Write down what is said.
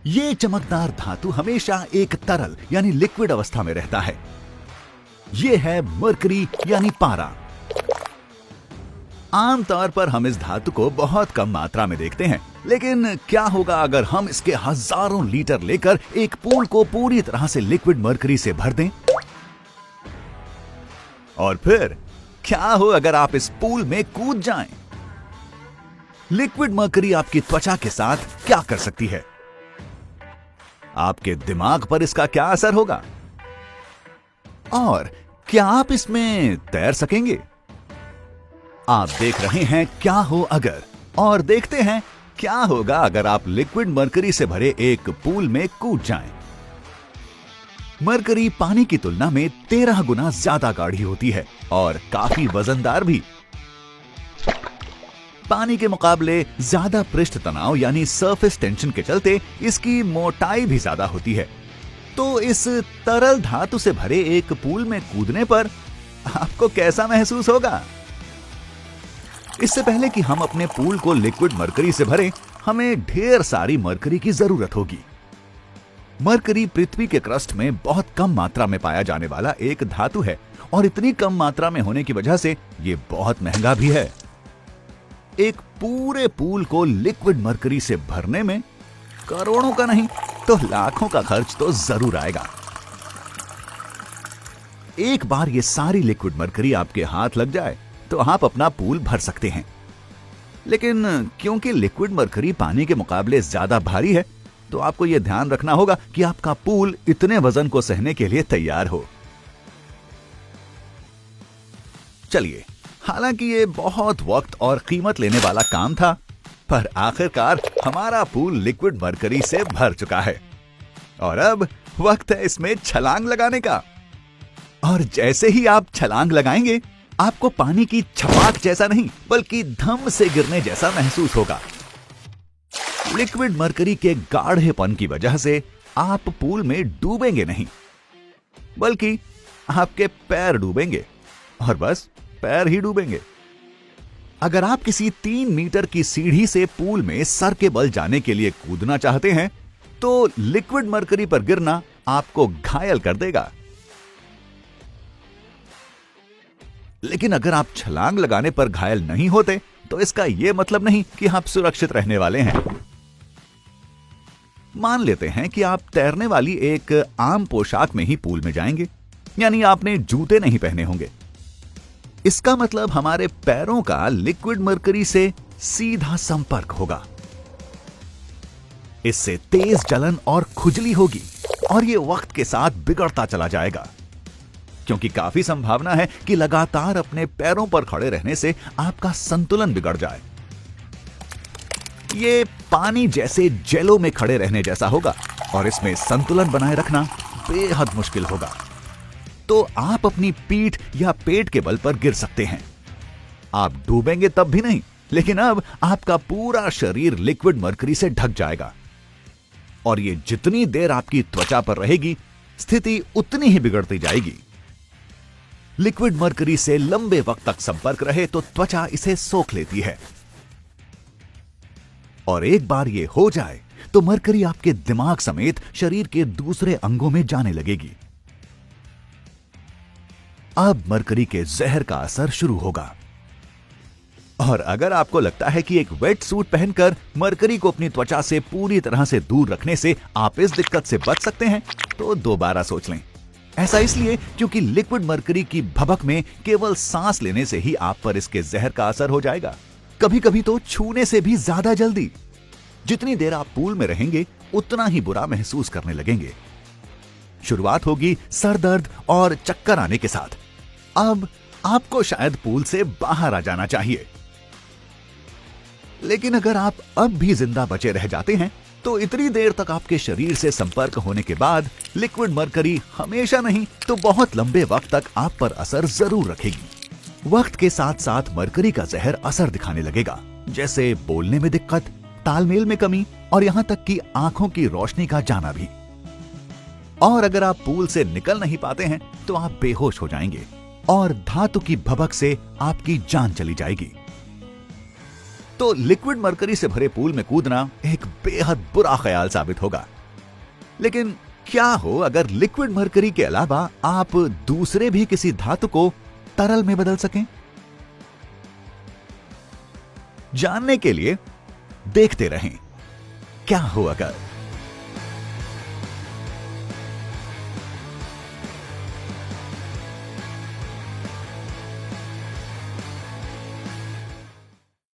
ये चमकदार धातु हमेशा एक तरल यानी लिक्विड अवस्था में रहता है। ये है मरकरी यानी पारा। आमतौर पर हम इस धातु को बहुत कम मात्रा में देखते हैं, लेकिन क्या होगा अगर हम इसके हजारों लीटर लेकर एक पूल को पूरी तरह से लिक्विड मरकरी से भर दें? और फिर क्या हो अगर आप इस पूल में कूद जाएं? लिक्विड मरकरी आपकी त्वचा के साथ क्या कर सकती है? आपके दिमाग पर इसका क्या असर होगा? और क्या आप इसमें तैर सकेंगे? आप देख रहे हैं क्या हो अगर, और देखते हैं क्या होगा अगर आप लिक्विड मरकरी से भरे एक पूल में कूद जाएं। मरकरी पानी की तुलना में 13 गुना ज्यादा गाढ़ी होती है और काफी वजनदार भी। पानी के मुकाबले ज्यादा पृष्ठ तनाव यानी सरफेस टेंशन के चलते इसकी मोटाई भी ज्यादा होती है। तो इस तरल धातु से भरे एक पूल में कूदने पर आपको कैसा महसूस होगा? इससे पहले कि हम अपने पूल को लिक्विड मरकरी से भरें, हमें ढेर सारी मरकरी की जरूरत होगी। मरकरी पृथ्वी के क्रस्ट में बहुत कम मात्रा में पाया जाने वाला एक धातु है और इतनी कम मात्रा में होने की वजह से ये बहुत महंगा भी है। एक पूरे पूल को लिक्विड मरकरी से भरने में करोड़ों का नहीं तो लाखों का खर्च तो जरूर आएगा। एक बार ये सारी लिक्विड मरकरी आपके हाथ लग जाए तो आप अपना पूल भर सकते हैं। लेकिन क्योंकि लिक्विड मरकरी पानी के मुकाबले ज्यादा भारी है, तो आपको यह ध्यान रखना होगा कि आपका पूल इतने वजन को सहने के लिए तैयार हो। चलिए, हालांकि ये बहुत वक्त और कीमत लेने वाला काम था, पर आखिरकार हमारा पूल लिक्विड मरकरी से भर चुका है और अब वक्त है इसमें छलांग लगाने का। और जैसे ही आप छलांग लगाएंगे, आपको पानी की छपाक जैसा नहीं बल्कि धम से गिरने जैसा महसूस होगा। लिक्विड मरकरी के गाढ़ेपन की वजह से आप पूल में डूबेंगे नहीं, बल्कि आपके पैर डूबेंगे और बस पैर ही डूबेंगे। अगर आप किसी 3 मीटर की सीढ़ी से पूल में सर के बल जाने के लिए कूदना चाहते हैं, तो लिक्विड मरकरी पर गिरना आपको घायल कर देगा। लेकिन अगर आप छलांग लगाने पर घायल नहीं होते, तो इसका यह मतलब नहीं कि आप सुरक्षित रहने वाले हैं। मान लेते हैं कि आप तैरने वाली एक आम पोशाक में ही पूल में जाएंगे, यानी आपने जूते नहीं पहने होंगे। इसका मतलब हमारे पैरों का लिक्विड मरकरी से सीधा संपर्क होगा। इससे तेज जलन और खुजली होगी और यह वक्त के साथ बिगड़ता चला जाएगा, क्योंकि काफी संभावना है कि लगातार अपने पैरों पर खड़े रहने से आपका संतुलन बिगड़ जाए। ये पानी जैसे जेलों में खड़े रहने जैसा होगा और इसमें संतुलन बनाए रखना बेहद मुश्किल होगा। तो आप अपनी पीठ या पेट के बल पर गिर सकते हैं। आप डूबेंगे तब भी नहीं, लेकिन अब आपका पूरा शरीर लिक्विड मरकरी से ढक जाएगा और ये जितनी देर आपकी त्वचा पर रहेगी, स्थिति उतनी ही बिगड़ती जाएगी। लिक्विड मरकरी से लंबे वक्त तक संपर्क रहे तो त्वचा इसे सोख लेती है और एक बार ये हो जाए तो मरकरी आपके दिमाग समेत शरीर के दूसरे अंगों में जाने लगेगी। अब मरकरी के जहर का असर शुरू होगा। और अगर आपको लगता है कि एक वेट सूट पहनकर मरकरी को अपनी त्वचा से पूरी तरह से दूर रखने से आप इस दिक्कत से बच सकते हैं, तो दोबारा सोच लें। ऐसा इसलिए क्योंकि लिक्विड मरकरी की भभक में केवल सांस लेने से ही आप पर इसके जहर का असर हो जाएगा, कभी कभी तो छूने से भी ज्यादा जल्दी। जितनी देर आप पूल में रहेंगे, उतना ही बुरा महसूस करने लगेंगे। शुरुआत होगी सर दर्द और चक्कर आने के साथ। अब आपको शायद पूल से बाहर आ जाना चाहिए, लेकिन अगर आप अब भी जिंदा बचे रह जाते हैं, तो इतनी देर तक आपके शरीर से संपर्क होने के बाद लिक्विड मरकरी हमेशा नहीं तो बहुत लंबे वक्त तक आप पर असर जरूर रखेगी। वक्त के साथ साथ मरकरी का जहर असर दिखाने लगेगा, जैसे बोलने में दिक्कत, तालमेल में कमी और यहां तक कि आंखों की रोशनी का जाना भी। और अगर आप पूल से निकल नहीं पाते हैं, तो आप बेहोश हो जाएंगे और धातु की भभक से आपकी जान चली जाएगी। तो लिक्विड मरकरी से भरे पूल में कूदना एक बेहद बुरा ख्याल साबित होगा। लेकिन क्या हो अगर लिक्विड मरकरी के अलावा आप दूसरे भी किसी धातु को तरल में बदल सकें? जानने के लिए देखते रहें क्या हो अगर।